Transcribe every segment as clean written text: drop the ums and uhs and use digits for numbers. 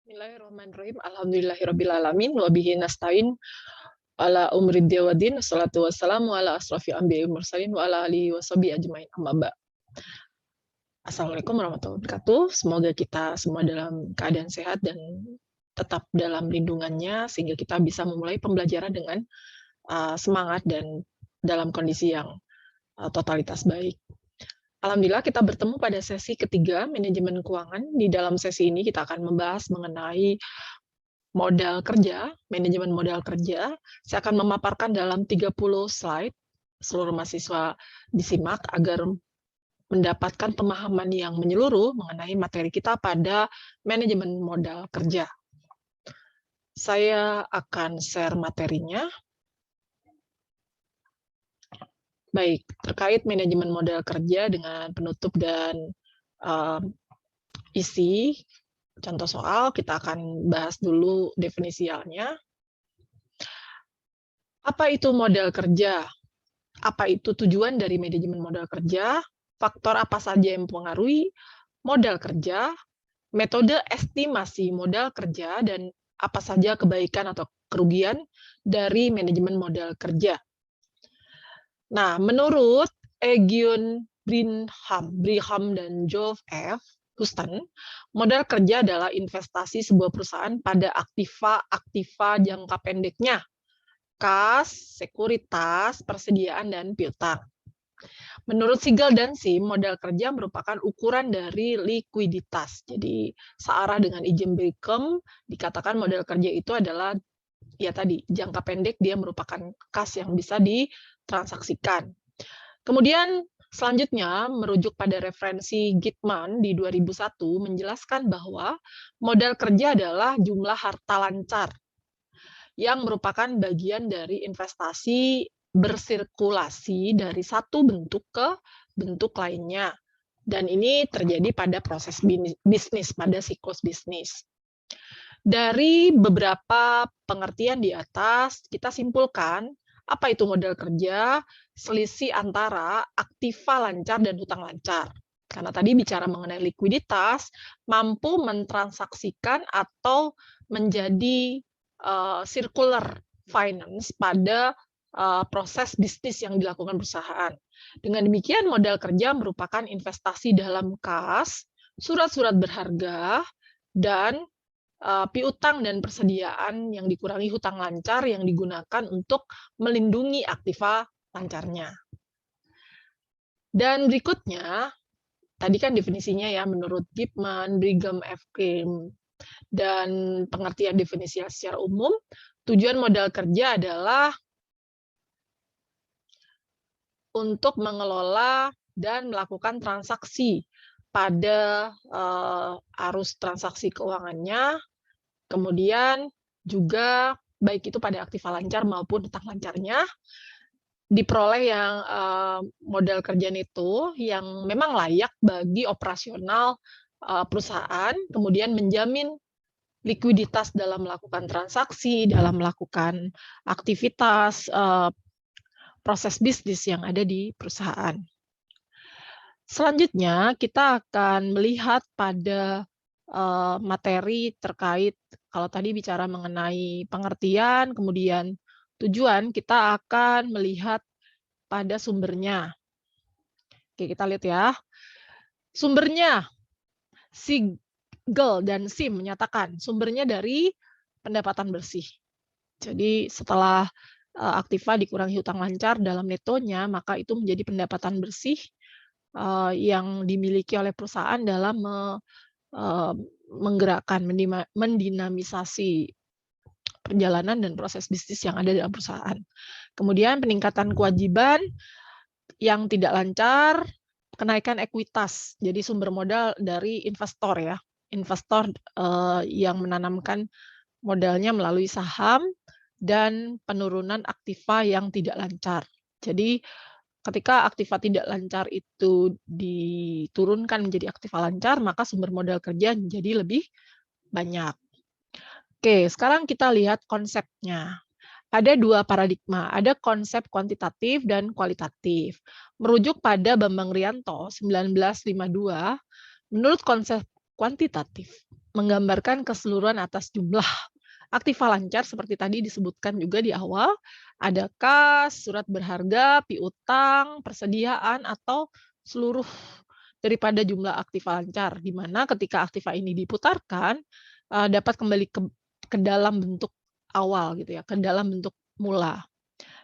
Bismillahirrahmanirrahim. Alhamdulillahirrabbilalamin. Wa bihi nasta'in ala umriddin waddin. Wassalatu wassalamu ala asrofil anbiya'i wal mursalin wa ala alihi washabihi ajmain. Amma ba'd. Assalamualaikum warahmatullahi wabarakatuh. Semoga kita semua dalam keadaan sehat dan tetap dalam lindungannya sehingga kita bisa memulai pembelajaran dengan semangat dan dalam kondisi yang totalitas baik. Alhamdulillah kita bertemu pada sesi ketiga manajemen keuangan. Di dalam sesi ini kita akan membahas mengenai modal kerja, manajemen modal kerja. Saya akan memaparkan dalam 30 slide. Seluruh mahasiswa disimak agar mendapatkan pemahaman yang menyeluruh mengenai materi kita pada manajemen modal kerja. Saya akan share materinya. Baik, terkait manajemen modal kerja dengan penutup dan isi contoh soal, kita akan bahas dulu definisialnya. Apa itu modal kerja? Apa itu tujuan dari manajemen modal kerja? Faktor apa saja yang mempengaruhi modal kerja? Metode estimasi modal kerja dan apa saja kebaikan atau kerugian dari manajemen modal kerja? Nah, menurut Eugene Brigham dan Joel F. Huston, modal kerja adalah investasi sebuah perusahaan pada aktiva jangka pendeknya, kas, sekuritas, persediaan, dan piutang. Menurut Siegel dan Sim, modal kerja merupakan ukuran dari likuiditas. Jadi, searah dengan Eugene Brigham, dikatakan modal kerja itu adalah ya tadi jangka pendek, dia merupakan kas yang bisa ditransaksikan. Kemudian selanjutnya merujuk pada referensi Gitman di 2001 menjelaskan bahwa modal kerja adalah jumlah harta lancar yang merupakan bagian dari investasi bersirkulasi dari satu bentuk ke bentuk lainnya. Dan ini terjadi pada proses bisnis, pada siklus bisnis. Dari beberapa pengertian di atas, kita simpulkan apa itu modal kerja, selisih antara aktiva lancar dan hutang lancar. Karena tadi bicara mengenai likuiditas, mampu mentransaksikan atau menjadi circular finance pada proses bisnis yang dilakukan perusahaan. Dengan demikian, modal kerja merupakan investasi dalam kas, surat-surat berharga, dan piutang dan persediaan yang dikurangi hutang lancar yang digunakan untuk melindungi aktiva lancarnya. Dan berikutnya, tadi kan definisinya ya menurut Gitman, Brigham, F. Kim, dan pengertian definisi secara umum, tujuan modal kerja adalah untuk mengelola dan melakukan transaksi pada arus transaksi keuangannya, kemudian juga baik itu pada aktiva lancar maupun hutang lancarnya, diperoleh yang modal kerjaan itu yang memang layak bagi operasional perusahaan, kemudian menjamin likuiditas dalam melakukan transaksi, dalam melakukan aktivitas proses bisnis yang ada di perusahaan. Selanjutnya, kita akan melihat pada materi terkait, kalau tadi bicara mengenai pengertian, kemudian tujuan, kita akan melihat pada sumbernya. Oke, kita lihat ya. Sumbernya, Siegel dan Sim menyatakan sumbernya dari pendapatan bersih. Jadi setelah aktiva dikurangi hutang lancar dalam netonya, maka itu menjadi pendapatan bersih yang dimiliki oleh perusahaan dalam menggerakkan, mendinamisasi perjalanan dan proses bisnis yang ada dalam perusahaan. Kemudian peningkatan kewajiban yang tidak lancar, kenaikan ekuitas, jadi sumber modal dari investor ya, investor yang menanamkan modalnya melalui saham dan penurunan aktiva yang tidak lancar. Jadi ketika aktiva tidak lancar itu diturunkan menjadi aktiva lancar, maka sumber modal kerja menjadi lebih banyak. Oke, sekarang kita lihat konsepnya. Ada dua paradigma, ada konsep kuantitatif dan kualitatif. Merujuk pada Bambang Rianto, 1952, menurut konsep kuantitatif, menggambarkan keseluruhan atas jumlah aktiva lancar seperti tadi disebutkan juga di awal, ada kas, surat berharga, piutang, persediaan, atau seluruh daripada jumlah aktiva lancar, di mana ketika aktiva ini diputarkan, dapat kembali ke dalam bentuk awal gitu ya, ke dalam bentuk mula.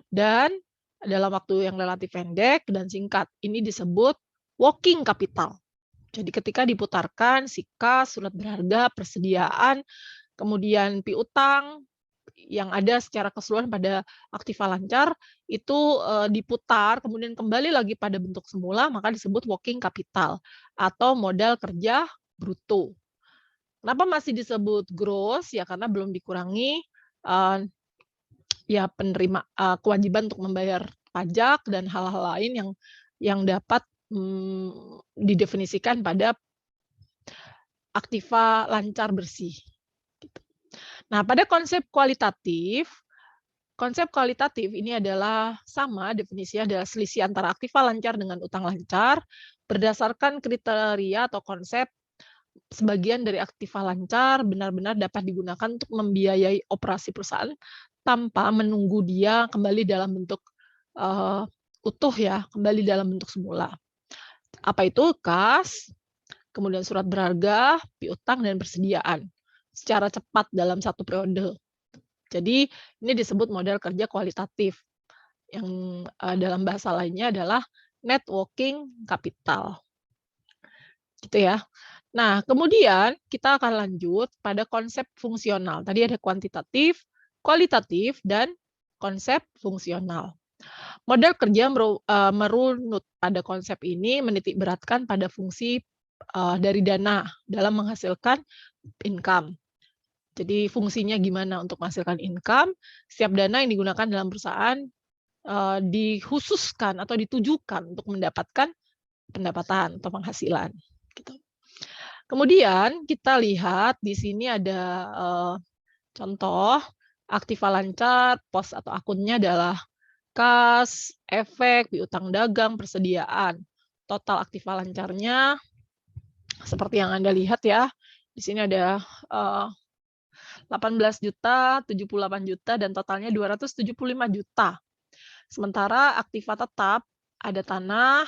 Dan dalam waktu yang relatif pendek dan singkat, ini disebut working capital. Jadi ketika diputarkan si kas, surat berharga, persediaan, kemudian piutang yang ada secara keseluruhan pada aktiva lancar itu diputar kemudian kembali lagi pada bentuk semula, maka disebut working capital atau modal kerja bruto. Kenapa masih disebut gross? Ya karena belum dikurangi ya kewajiban untuk membayar pajak dan hal-hal lain yang dapat didefinisikan pada aktiva lancar bersih. Nah, pada konsep kualitatif ini adalah sama, definisinya adalah selisih antara aktiva lancar dengan utang lancar berdasarkan kriteria atau konsep sebagian dari aktiva lancar benar-benar dapat digunakan untuk membiayai operasi perusahaan tanpa menunggu dia kembali dalam bentuk utuh ya, kembali dalam bentuk semula. Apa itu? Kas, kemudian surat berharga, piutang, dan persediaan secara cepat dalam satu periode. Jadi ini disebut modal kerja kualitatif yang dalam bahasa lainnya adalah net working capital. Gitu ya. Nah, kemudian kita akan lanjut pada konsep fungsional. Tadi ada kuantitatif, kualitatif, dan konsep fungsional. Modal kerja merunut pada konsep ini menitik beratkan pada fungsi dari dana dalam menghasilkan income. Jadi fungsinya gimana untuk menghasilkan income? Setiap dana yang digunakan dalam perusahaan dikhususkan atau ditujukan untuk mendapatkan pendapatan atau penghasilan. Gitu. Kemudian kita lihat di sini ada contoh aktiva lancar, pos atau akunnya adalah kas, efek, piutang dagang, persediaan. Total aktiva lancarnya seperti yang Anda lihat ya. Di sini ada 18 juta, 78 juta, dan totalnya 275 juta. Sementara aktiva tetap ada tanah,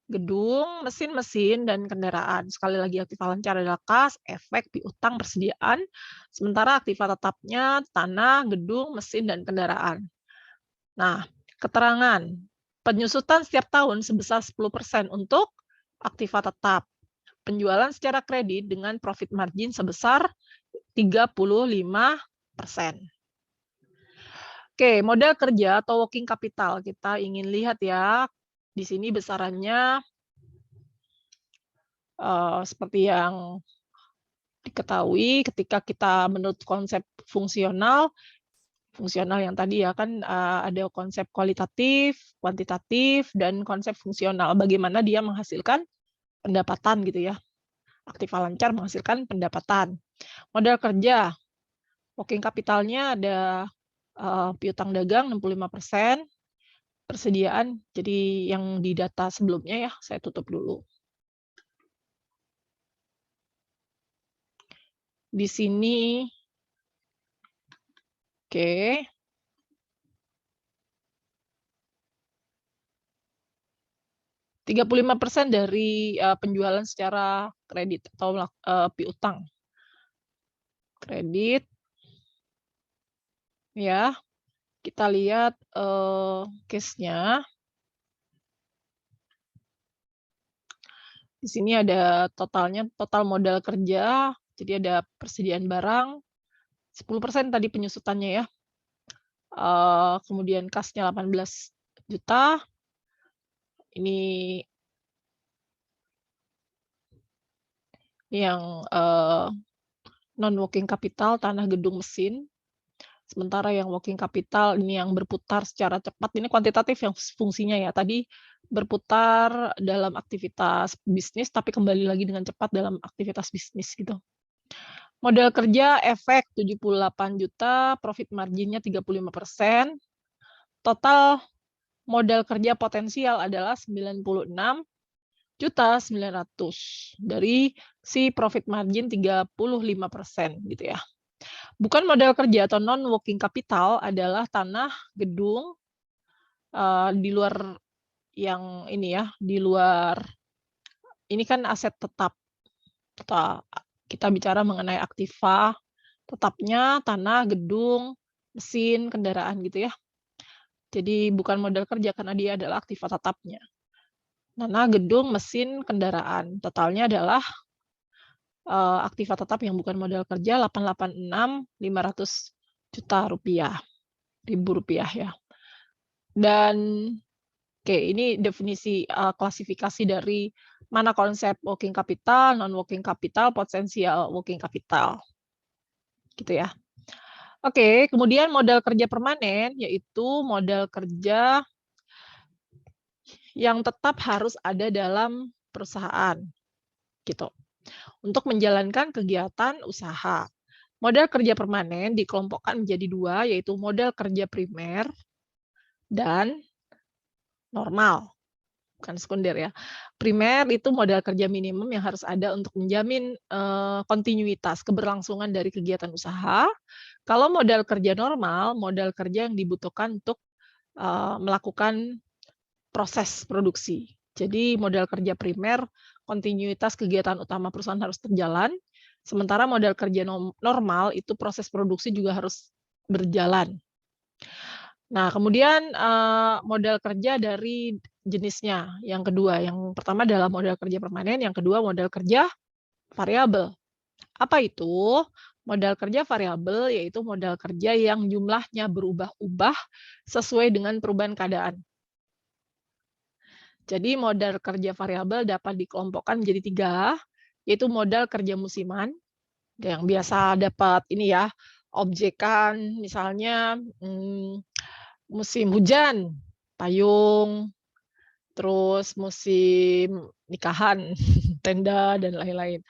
gedung, mesin-mesin, dan kendaraan. Sekali lagi aktiva lancar adalah kas, efek, piutang, persediaan. Sementara aktiva tetapnya tanah, gedung, mesin, dan kendaraan. Nah, keterangan. Penyusutan setiap tahun sebesar 10% untuk aktiva tetap. Penjualan secara kredit dengan profit margin sebesar 35%. Oke, modal kerja atau working capital kita ingin lihat ya. Di sini besarannya seperti yang diketahui ketika kita menurut konsep fungsional yang tadi ya kan ada konsep kualitatif, kuantitatif, dan konsep fungsional. Bagaimana dia menghasilkan pendapatan gitu ya. Aktiva lancar menghasilkan pendapatan. Modal kerja, working capitalnya ada piutang dagang 65%, persediaan, jadi yang di data sebelumnya ya, saya tutup dulu. Di sini, oke. Okay. 35% dari penjualan secara kredit atau piutang. Kredit. Ya. Kita lihat case-nya. Di sini ada totalnya, total modal kerja, jadi ada persediaan barang, 10% tadi penyusutannya ya. Kemudian kasnya 18 juta. Ini yang non-working capital, tanah, gedung, mesin. Sementara yang working capital ini yang berputar secara cepat, ini kuantitatif yang fungsinya ya, tadi berputar dalam aktivitas bisnis, tapi kembali lagi dengan cepat dalam aktivitas bisnis gitu. Modal kerja efek 78 juta, profit marginnya 35%. Total modal kerja potensial adalah 96 1.900.000 dari si profit margin 35% gitu ya. Bukan modal kerja atau non working capital adalah tanah, gedung di luar yang ini ya, di luar ini kan aset tetap. Kita bicara mengenai aktiva tetapnya, tanah, gedung, mesin, kendaraan gitu ya. Jadi bukan modal kerja karena dia adalah aktiva tetapnya. Tanah, gedung, mesin, kendaraan. Totalnya adalah aktiva tetap yang bukan modal kerja 886.500 juta rupiah, ribu rupiah ya. Dan oke, ini definisi klasifikasi dari mana konsep working capital, non working capital, potensial working capital. Gitu ya. Oke, kemudian modal kerja permanen yaitu modal kerja yang tetap harus ada dalam perusahaan. Gitu. Untuk menjalankan kegiatan usaha. Modal kerja permanen dikelompokkan menjadi dua, yaitu modal kerja primer dan normal, bukan sekunder ya. Primer itu modal kerja minimum yang harus ada untuk menjamin kontinuitas, keberlangsungan dari kegiatan usaha. Kalau modal kerja normal, modal kerja yang dibutuhkan untuk melakukan proses produksi. Jadi modal kerja primer, kontinuitas kegiatan utama perusahaan harus terjalan, sementara modal kerja normal itu proses produksi juga harus berjalan. Nah, kemudian modal kerja dari jenisnya. Yang kedua, yang pertama adalah modal kerja permanen, yang kedua modal kerja variabel. Apa itu? Modal kerja variabel yaitu modal kerja yang jumlahnya berubah-ubah sesuai dengan perubahan keadaan. Jadi modal kerja variabel dapat dikelompokkan menjadi tiga, yaitu modal kerja musiman, yang biasa dapat ini ya, objekan, misalnya musim hujan, payung, terus musim nikahan, tenda, dan lain-lain.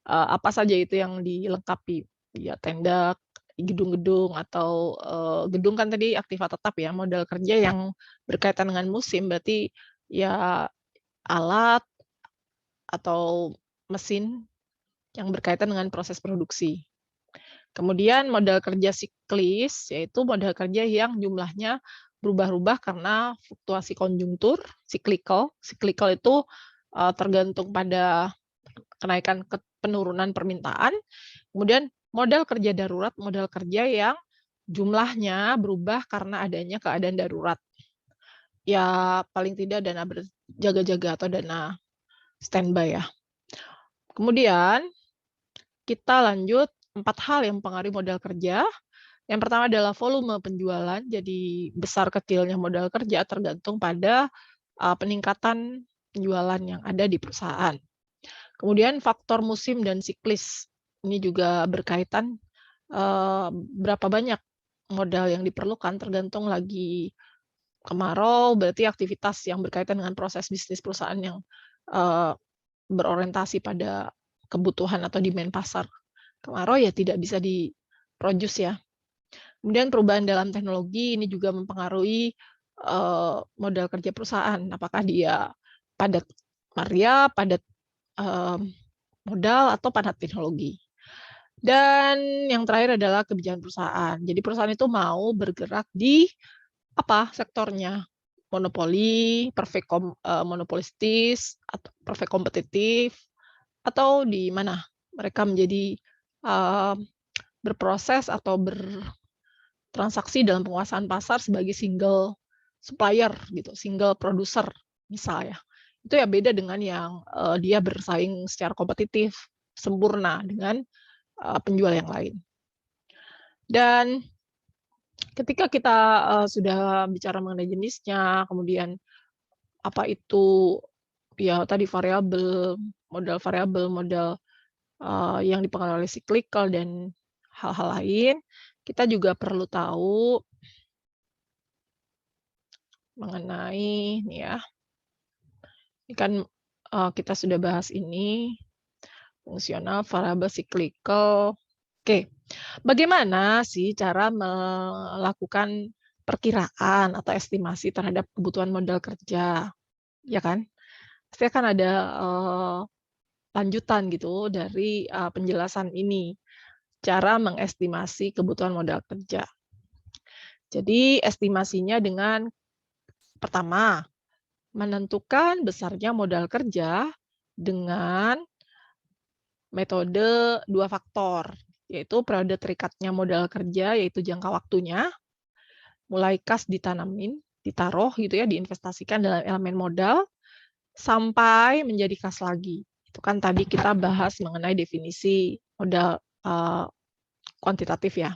Apa saja itu yang dilengkapi, ya tenda, gedung-gedung, atau gedung kan tadi aktiva tetap ya, modal kerja yang berkaitan dengan musim, berarti ya alat atau mesin yang berkaitan dengan proses produksi. Kemudian modal kerja siklis, yaitu modal kerja yang jumlahnya berubah-ubah karena fluktuasi konjungtur, cyclical. Cyclical itu tergantung pada kenaikan penurunan permintaan. Kemudian modal kerja darurat, modal kerja yang jumlahnya berubah karena adanya keadaan darurat. Ya paling tidak dana berjaga-jaga atau dana standby ya. Kemudian kita lanjut 4 hal yang mempengaruhi modal kerja. Yang pertama adalah volume penjualan, jadi besar kecilnya modal kerja tergantung pada peningkatan penjualan yang ada di perusahaan. Kemudian faktor musim dan siklis, ini juga berkaitan berapa banyak modal yang diperlukan tergantung lagi kemarau, berarti aktivitas yang berkaitan dengan proses bisnis perusahaan yang berorientasi pada kebutuhan atau demand pasar. Kemarau ya tidak bisa diproduce ya. Kemudian perubahan dalam teknologi ini juga mempengaruhi modal kerja perusahaan. Apakah dia padat karya, padat modal, atau padat teknologi. Dan yang terakhir adalah kebijakan perusahaan. Jadi perusahaan itu mau bergerak di apa sektornya? Monopoli, perfect monopolistis, atau perfect kompetitif, atau di mana mereka menjadi berproses atau bertransaksi dalam penguasaan pasar sebagai single supplier gitu, single producer misalnya. Itu ya beda dengan yang dia bersaing secara kompetitif sempurna dengan penjual yang lain. Dan ketika kita sudah bicara mengenai jenisnya, kemudian apa itu ya tadi variabel, modal yang dipengaruhi oleh cyclical dan hal-hal lain, kita juga perlu tahu mengenai nih ya. Ini kan kita sudah bahas ini fungsional, variabel, cyclical. Oke. Bagaimana sih cara melakukan perkiraan atau estimasi terhadap kebutuhan modal kerja? Ya kan? pasti akan ada lanjutan gitu dari penjelasan ini, cara mengestimasi kebutuhan modal kerja. Jadi estimasinya dengan pertama, menentukan besarnya modal kerja dengan metode 2 faktor, yaitu periode terikatnya modal kerja, yaitu jangka waktunya, mulai kas ditaruh gitu ya, diinvestasikan dalam elemen modal, sampai menjadi kas lagi. Itu kan tadi kita bahas mengenai definisi modal kuantitatif ya.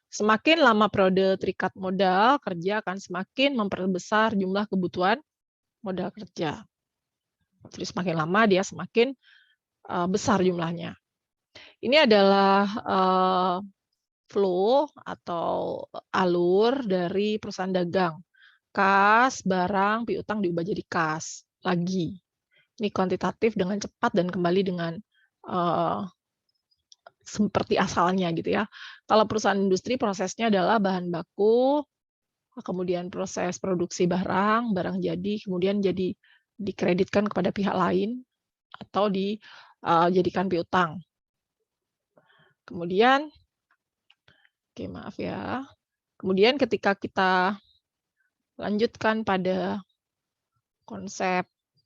Semakin lama periode terikat modal kerja akan semakin memperbesar jumlah kebutuhan modal kerja. Jadi semakin lama dia semakin besar jumlahnya. Ini adalah flow atau alur dari perusahaan dagang. Kas, barang, piutang diubah jadi kas lagi. Ini kuantitatif dengan cepat dan kembali dengan seperti asalnya gitu ya. Kalau perusahaan industri prosesnya adalah bahan baku, kemudian proses produksi barang jadi, kemudian jadi dikreditkan kepada pihak lain atau dijadikan piutang. Kemudian, oke maaf ya. Kemudian ketika kita lanjutkan pada konsep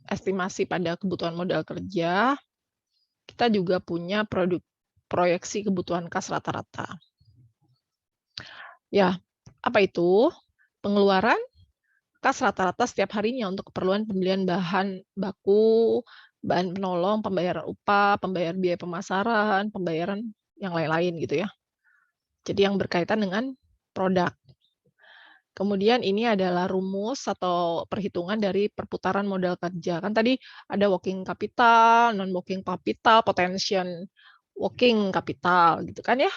estimasi pada kebutuhan modal kerja, kita juga punya proyeksi kebutuhan kas rata-rata. Ya, apa itu? Pengeluaran kas rata-rata setiap harinya untuk keperluan pembelian bahan baku, bahan penolong, pembayaran upah, pembayar biaya pemasaran, pembayaran yang lain-lain gitu ya. Jadi yang berkaitan dengan produk. Kemudian ini adalah rumus atau perhitungan dari perputaran modal kerja. Kan tadi ada working capital, non-working capital, potential working capital gitu kan ya.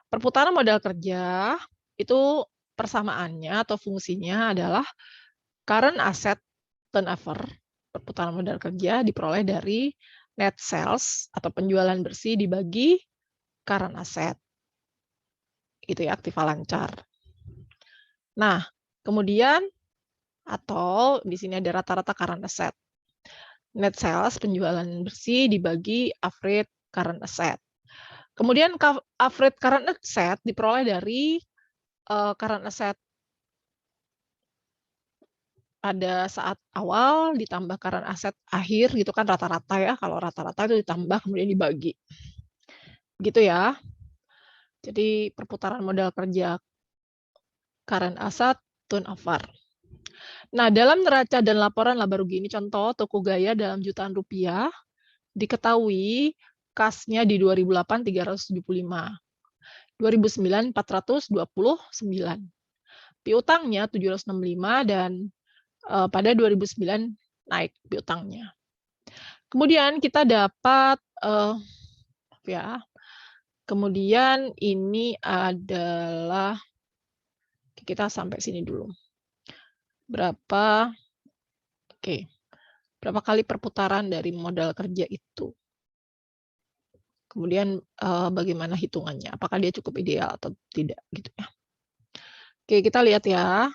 Perputaran modal kerja itu persamaannya atau fungsinya adalah current asset turnover, perputaran modal kerja diperoleh dari net sales atau penjualan bersih dibagi current asset. Itu ya, aktiva lancar. Nah, kemudian atau di sini ada rata-rata current asset. Net sales penjualan bersih dibagi average current asset. Kemudian average current asset diperoleh dari current asset pada saat awal ditambah current asset akhir gitu kan rata-rata ya. Kalau rata-rata itu ditambah kemudian dibagi. Gitu ya. Jadi perputaran modal kerja current asset turnover. Nah, dalam neraca dan laporan laba rugi ini contoh Tokugaya dalam jutaan rupiah diketahui kasnya di 2008 375. 2009 429. Piutangnya 765 dan pada 2009 naik piutangnya. Kemudian kita dapat ya. Kemudian ini adalah kita sampai sini dulu. Berapa kali perputaran dari modal kerja itu. Kemudian bagaimana hitungannya? Apakah dia cukup ideal atau tidak gitu ya. Oke, kita lihat ya.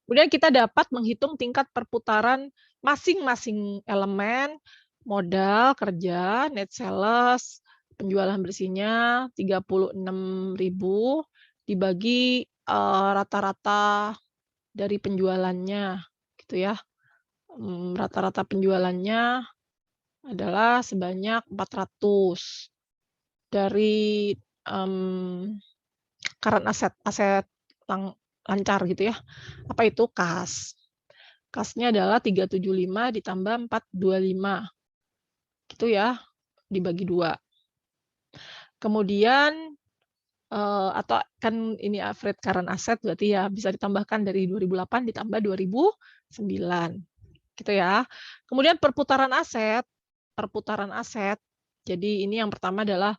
Kemudian kita dapat menghitung tingkat perputaran masing-masing elemen modal kerja, net sales, penjualan bersihnya 36.000 dibagi rata-rata dari penjualannya gitu ya. Rata-rata penjualannya adalah sebanyak 400 dari current aset lancar gitu ya. Apa itu kas? Kasnya adalah 375 ditambah 425. Gitu ya, dibagi 2. Kemudian atau kan ini average current asset berarti ya bisa ditambahkan dari 2008 ditambah 2009. Gitu ya. Kemudian perputaran aset. Jadi ini yang pertama adalah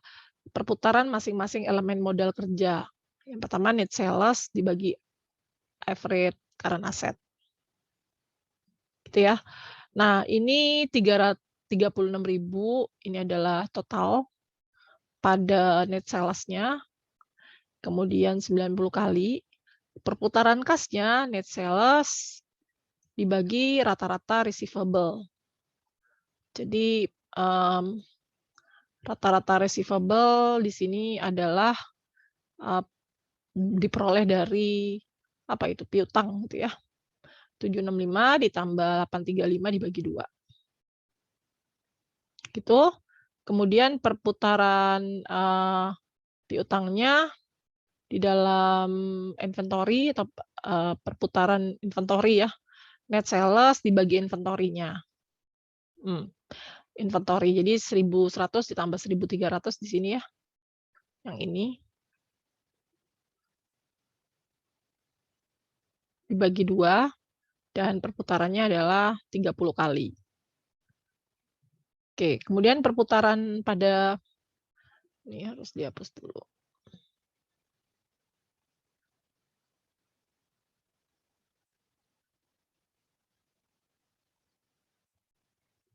perputaran masing-masing elemen modal kerja. Yang pertama net sales dibagi average current asset. Gitu ya. Nah, ini 36.000 ini adalah total pada net sales-nya. Kemudian 90 kali perputaran kasnya net sales dibagi rata-rata receivable. Jadi rata-rata receivable di sini adalah diperoleh dari apa itu piutang gitu ya. 765 ditambah 835 dibagi 2. Gitu. Kemudian perputaran piutangnya di dalam inventory atau perputaran inventory ya. Net sales dibagi inventory-nya. Inventory. Jadi 1.100 ditambah 1.300 di sini ya. Yang ini. Dibagi 2 dan perputarannya adalah 30 kali. Oke, kemudian perputaran pada ini harus dihapus dulu.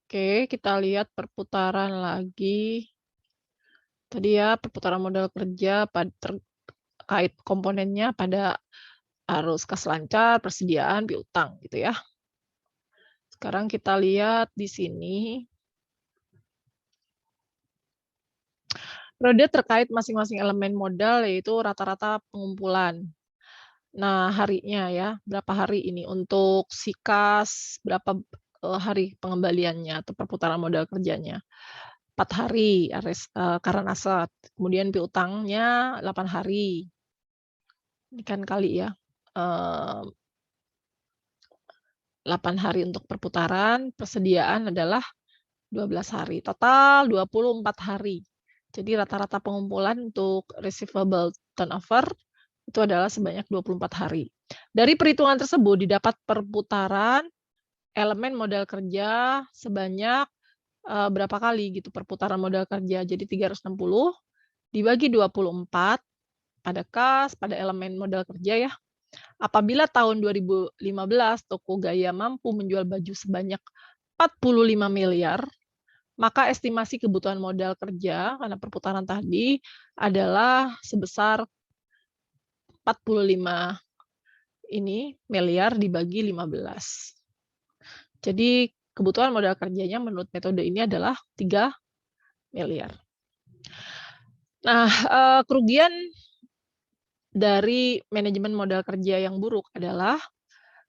Oke, kita lihat perputaran lagi. Tadi ya, perputaran modal kerja terkait komponennya pada arus kas lancar, persediaan, piutang gitu ya. Sekarang kita lihat di sini. Periode terkait masing-masing elemen modal yaitu rata-rata pengumpulan. Nah, harinya ya, berapa hari ini untuk SIKAS, berapa hari pengembaliannya atau perputaran modal kerjanya. 4 hari current asset, kemudian piutangnya 8 hari. Ini kan kali ya, 8 hari untuk perputaran, persediaan adalah 12 hari, total 24 hari. Jadi rata-rata pengumpulan untuk receivable turnover itu adalah sebanyak 24 hari. Dari perhitungan tersebut didapat perputaran elemen modal kerja sebanyak berapa kali gitu perputaran modal kerja. Jadi 360 dibagi 24 pada kas, pada elemen modal kerja ya. Apabila tahun 2015 toko Gaya mampu menjual baju sebanyak 45 miliar, maka estimasi kebutuhan modal kerja karena perputaran tadi adalah sebesar 45 miliar dibagi 15. Jadi kebutuhan modal kerjanya menurut metode ini adalah 3 miliar. Nah, kerugian dari manajemen modal kerja yang buruk adalah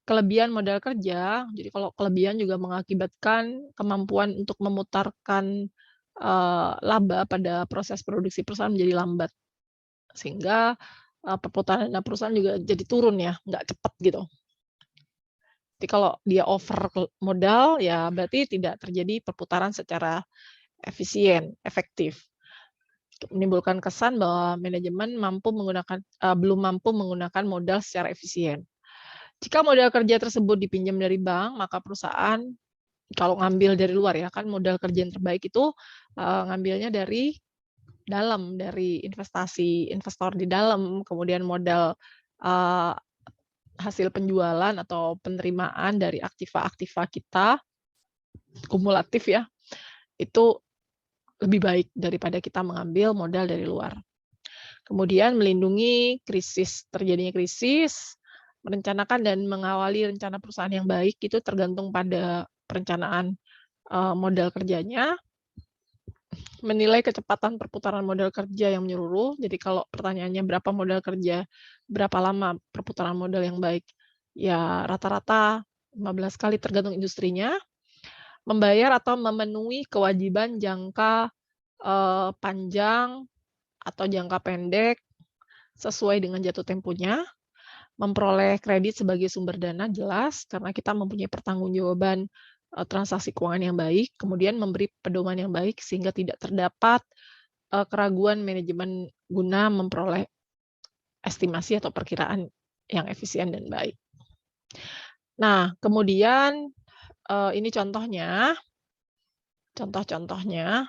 kelebihan modal kerja. Jadi kalau kelebihan juga mengakibatkan kemampuan untuk memutarkan laba pada proses produksi perusahaan menjadi lambat. Sehingga perputaran dana perusahaan juga jadi turun ya, nggak cepat gitu. Jadi kalau dia over modal, ya berarti tidak terjadi perputaran secara efisien, efektif. Menimbulkan kesan bahwa manajemen belum mampu menggunakan modal secara efisien. Jika modal kerja tersebut dipinjam dari bank, maka perusahaan kalau ngambil dari luar ya kan modal kerja yang terbaik itu ngambilnya dari dalam, dari investasi investor di dalam, kemudian modal hasil penjualan atau penerimaan dari aktiva-aktiva kita kumulatif ya, itu lebih baik daripada kita mengambil modal dari luar. Kemudian melindungi terjadinya krisis, merencanakan dan mengawali rencana perusahaan yang baik itu tergantung pada perencanaan modal kerjanya, menilai kecepatan perputaran modal kerja yang menyeluruh. Jadi kalau pertanyaannya berapa modal kerja, berapa lama perputaran modal yang baik, ya rata-rata 15 kali tergantung industrinya. Membayar atau memenuhi kewajiban jangka panjang atau jangka pendek sesuai dengan jatuh temponya. Memperoleh kredit sebagai sumber dana jelas karena kita mempunyai pertanggungjawaban transaksi keuangan yang baik, kemudian memberi pedoman yang baik sehingga tidak terdapat keraguan manajemen guna memperoleh estimasi atau perkiraan yang efisien dan baik. Nah, kemudian ini contohnya. Contoh-contohnya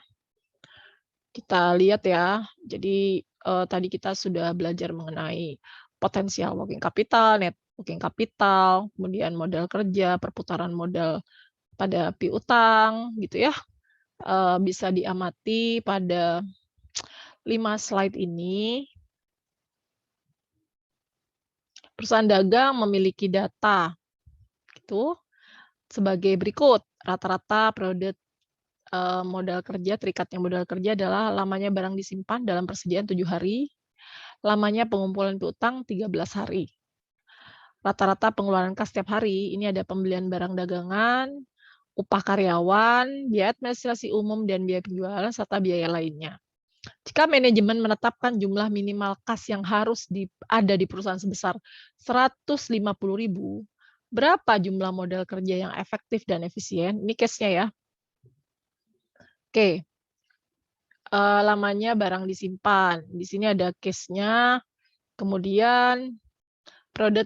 kita lihat ya. Jadi tadi kita sudah belajar mengenai potensial working capital, net working capital, kemudian modal kerja, perputaran modal pada piutang gitu ya. Bisa diamati pada 5 slide ini. Perusahaan dagang memiliki data gitu. sebagai berikut. Rata-rata periode modal kerja, terikatnya modal kerja adalah lamanya barang disimpan dalam persediaan 7 hari, lamanya pengumpulan piutang 13 hari. Rata-rata pengeluaran kas setiap hari, ini ada pembelian barang dagangan, upah karyawan, biaya administrasi umum dan biaya penjualan, serta biaya lainnya. Jika manajemen menetapkan jumlah minimal kas yang harus ada di perusahaan sebesar 150.000, berapa jumlah modal kerja yang efektif dan efisien? Ini case-nya ya. Oke, lamanya barang disimpan. Di sini ada case-nya. Kemudian periode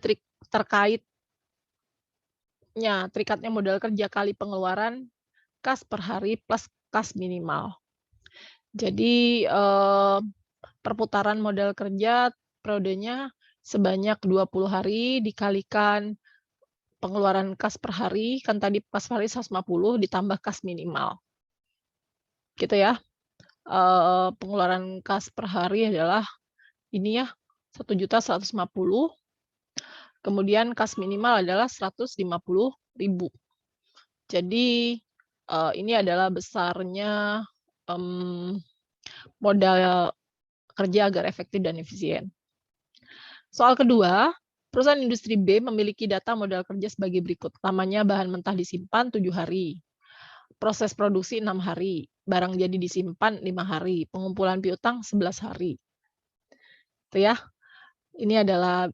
terikatnya modal kerja kali pengeluaran kas per hari plus kas minimal. Jadi perputaran modal kerja periodenya sebanyak 20 hari dikalikan pengeluaran kas per hari, kan tadi kas per hari 150 ditambah kas minimal. Gitu ya. Pengeluaran kas per hari adalah ini ya, 1.150.000. Kemudian kas minimal adalah 150.000. Jadi ini adalah besarnya modal kerja agar efektif dan efisien. Soal kedua, perusahaan industri B memiliki data modal kerja sebagai berikut. Lamanya bahan mentah disimpan 7 hari, proses produksi 6 hari, barang jadi disimpan 5 hari, pengumpulan piutang 11 hari. Itu ya. Ini adalah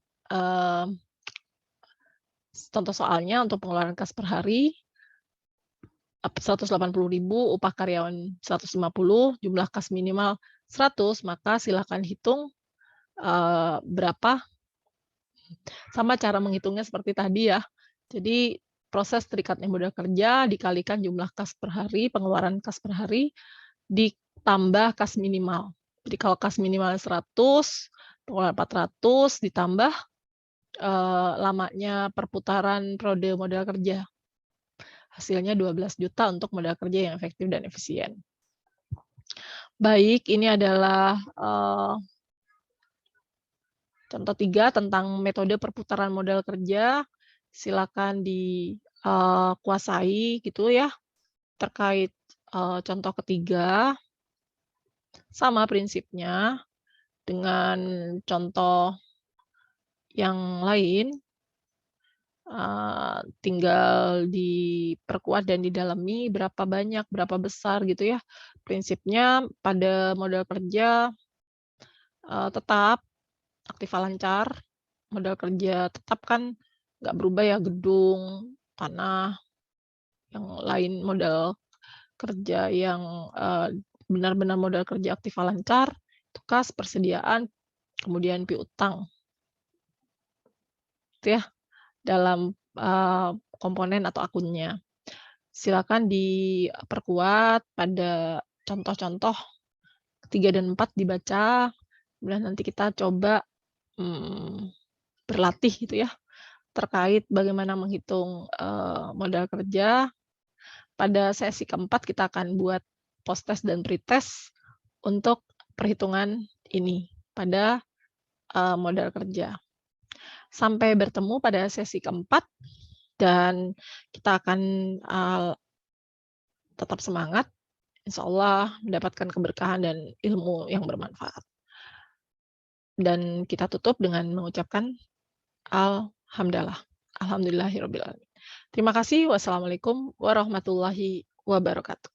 contoh soalnya untuk pengeluaran kas per hari. 180.000, upah karyawan 150, jumlah kas minimal 100, maka silakan hitung berapa. Sama cara menghitungnya seperti tadi ya. Jadi proses terikatnya modal kerja dikalikan jumlah kas per hari, pengeluaran kas per hari, ditambah kas minimal. Jadi kalau kas minimal 100, pengeluaran 400, ditambah lamanya perputaran periode modal kerja. Hasilnya 12 juta untuk modal kerja yang efektif dan efisien. Baik, ini adalah contoh 3 tentang metode perputaran modal kerja. Silakan dikuasai gitu ya. Terkait contoh ketiga, sama prinsipnya dengan contoh yang lain. Tinggal diperkuat dan didalami berapa banyak, berapa besar gitu ya. Prinsipnya pada modal kerja tetap aktiva lancar, modal kerja tetap kan nggak berubah ya, gedung, tanah, yang lain modal kerja yang benar-benar modal kerja aktiva lancar, itu kas, persediaan, kemudian piutang. Itu ya. Dalam komponen atau akunnya. Silakan diperkuat pada contoh-contoh 3 dan 4 dibaca, kemudian nanti kita coba berlatih gitu ya, terkait bagaimana menghitung modal kerja. Pada sesi keempat kita akan buat post-test dan pre-test untuk perhitungan ini pada modal kerja. Sampai bertemu pada sesi keempat, dan kita akan tetap semangat, insya Allah mendapatkan keberkahan dan ilmu yang bermanfaat. Dan kita tutup dengan mengucapkan Alhamdulillah. Alhamdulillahirabbil alamin. Terima kasih. Wassalamualaikum warahmatullahi wabarakatuh.